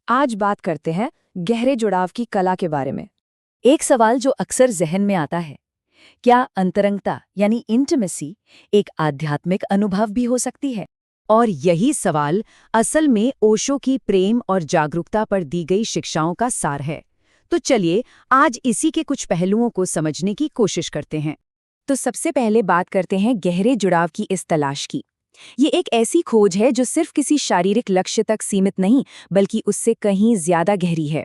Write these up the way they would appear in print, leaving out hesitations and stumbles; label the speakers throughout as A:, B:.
A: आज बात करते हैं गहरे जुड़ाव की कला के बारे में।
B: एक सवाल जो अक्सर जहन में आता है, क्या अंतरंगता यानी इंटिमेसी एक आध्यात्मिक अनुभव भी हो सकती है? और यही सवाल असल में ओशो की प्रेम और जागरूकता पर दी गई शिक्षाओं का सार है। तो चलिए आज इसी के कुछ पहलुओं को समझने की कोशिश करते हैं।
A: तो सबसे पहले बात करते हैं गहरे जुड़ाव की इस तलाश की। ये एक ऐसी खोज है जो सिर्फ किसी शारीरिक लक्ष्य तक सीमित नहीं, बल्कि उससे कहीं ज्यादा गहरी है।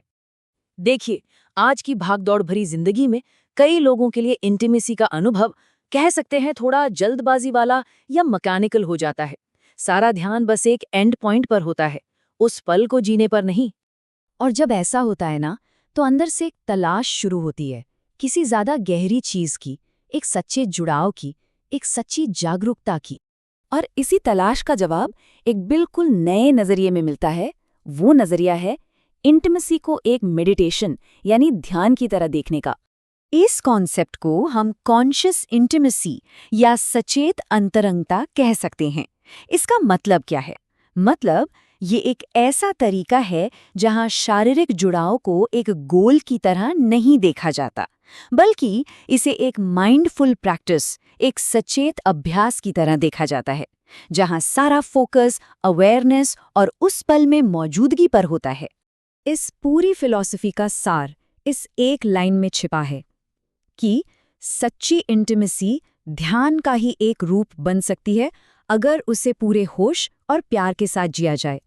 B: देखिए, आज की भागदौड़ भरी जिंदगी में कई लोगों के लिए इंटिमेसी का अनुभव कह सकते हैं थोड़ा जल्दबाजी वाला या मैकेनिकल हो जाता है। सारा ध्यान बस एक एंड पॉइंट पर होता है, उस पल को जीने पर नहीं।
A: और जब ऐसा होता है ना, तो अंदर से एक तलाश शुरू होती है, किसी ज्यादा गहरी चीज की, एक सच्चे जुड़ाव की, एक सच्ची जागरूकता की। और इसी तलाश का जवाब एक बिल्कुल नए नजरिए में मिलता है। वो नजरिया है इंटिमेसी को एक मेडिटेशन यानी ध्यान की तरह देखने का। इस कॉन्सेप्ट को हम कॉन्शियस इंटिमेसी या सचेत अंतरंगता कह सकते हैं। इसका मतलब क्या है? मतलब ये एक ऐसा तरीका है जहां शारीरिक जुड़ाव को एक गोल की तरह नहीं देखा जाता, बल्कि इसे एक माइंडफुल प्रैक्टिस, एक सचेत अभ्यास की तरह देखा जाता है, जहां सारा फोकस, अवेयरनेस और उस पल में मौजूदगी पर होता है। इस पूरी फिलॉसफी का सार इस एक लाइन में छिपा है कि सच्ची इंटिमेसी ध्यान का ही एक रूप बन सकती है अगर उसे पूरे होश और प्यार के साथ जिया जाए।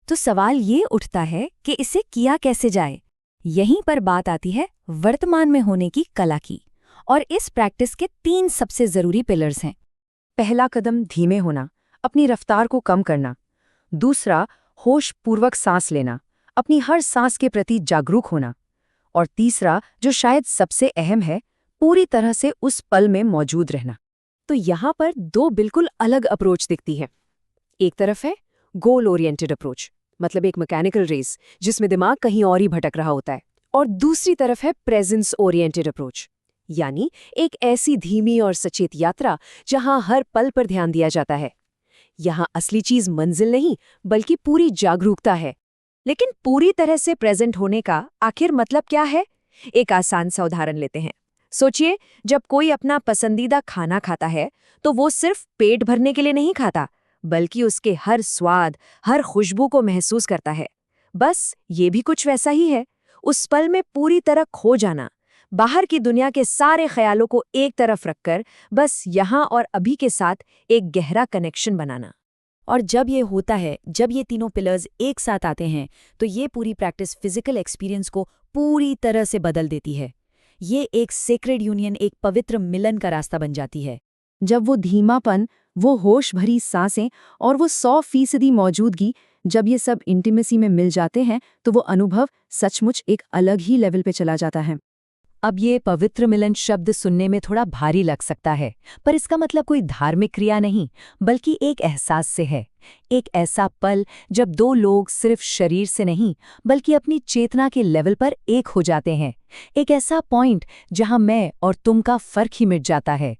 A: तो सवाल ये उठता है कि इसे किया कैसे जाए। यहीं पर बात आती है वर्तमान में होने की कला की। और इस प्रैक्टिस के 3 सबसे जरूरी पिलर्स हैं। पहला कदम धीमे होना, अपनी रफ्तार को कम करना। दूसरा, होश पूर्वक सांस लेना, अपनी हर सांस के प्रति जागरूक होना। और तीसरा, जो शायद सबसे अहम है, पूरी तरह से उस पल में मौजूद रहना। तो यहाँ पर 2 बिल्कुल अलग अप्रोच दिखती है। एक तरफ है गोल ओरिएंटेड अप्रोच, मतलब एक मैकेनिकल रेस जिसमें दिमाग कहीं और ही भटक रहा होता है। और दूसरी तरफ है प्रेजेंस ओरिएंटेड अप्रोच, यानी एक ऐसी धीमी और सचेत यात्रा जहां हर पल पर ध्यान दिया जाता है। यहाँ असली चीज मंजिल नहीं, बल्कि पूरी जागरूकता है। लेकिन पूरी तरह से प्रेजेंट होने का आखिर मतलब क्या है? एक आसान सा उदाहरण लेते हैं। सोचिए, जब कोई अपना पसंदीदा खाना खाता है तो वो सिर्फ पेट भरने के लिए नहीं खाता, बल्कि उसके हर स्वाद, हर खुशबू को महसूस करता है। बस ये भी कुछ वैसा ही है, उस पल में पूरी तरह खो जाना, बाहर की दुनिया के सारे ख्यालों को एक तरफ रखकर बस यहाँ और अभी के साथ एक गहरा कनेक्शन बनाना। और जब ये होता है, जब ये तीनों पिलर्स एक साथ आते हैं, तो ये पूरी प्रैक्टिस फिजिकल एक्सपीरियंस को पूरी तरह से बदल देती है। ये एक सेक्रेड यूनियन, एक पवित्र मिलन का रास्ता बन जाती है। जब वो धीमापन, वो होश भरी सांसें और वो 100% मौजूदगी, जब ये सब इंटीमेसी में मिल जाते हैं, तो वो अनुभव सचमुच एक अलग ही लेवल पे चला जाता है।
B: अब ये पवित्र मिलन शब्द सुनने में थोड़ा भारी लग सकता है, पर इसका मतलब कोई धार्मिक क्रिया नहीं, बल्कि एक एहसास से है। एक ऐसा पल जब 2 लोग सिर्फ शरीर से नहीं, बल्कि अपनी चेतना के लेवल पर एक हो जाते हैं। एक ऐसा पॉइंट जहां मैं और तुम का फर्क ही मिट जाता है।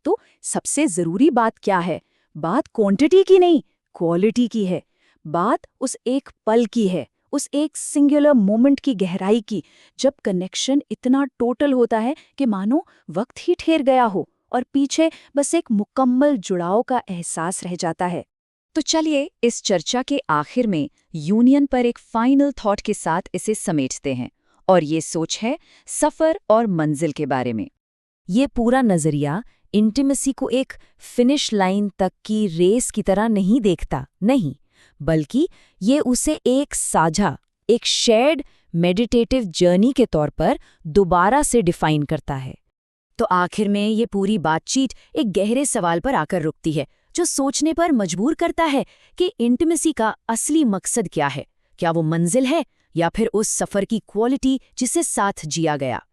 B: तो सबसे जरूरी बात क्या है? बात क्वांटिटी की नहीं, क्वालिटी की है। बात उस एक पल की है, उस एक सिंगुलर मोमेंट की गहराई की, जब कनेक्शन इतना टोटल होता है कि मानो वक्त ही ठहर गया हो और पीछे बस एक मुकम्मल जुड़ाव का एहसास रह जाता है। तो चलिए इस चर्चा के आखिर में यूनियन पर एक फाइनल थॉट के साथ इसे समेटते हैं। और ये सोच है सफर और मंजिल के बारे में। ये पूरा नजरिया इंटिमेसी को एक फिनिश लाइन तक की रेस की तरह नहीं देखता, नहीं, बल्कि ये उसे एक साझा, एक शेयर्ड मेडिटेटिव जर्नी के तौर पर दोबारा से डिफाइन करता है। तो आखिर में ये पूरी बातचीत एक गहरे सवाल पर आकर रुकती है, जो सोचने पर मजबूर करता है कि इंटिमेसी का असली मकसद क्या है? क्या वो मंजिल है या फिर उस सफर की क्वालिटी जिसे साथ जिया गया?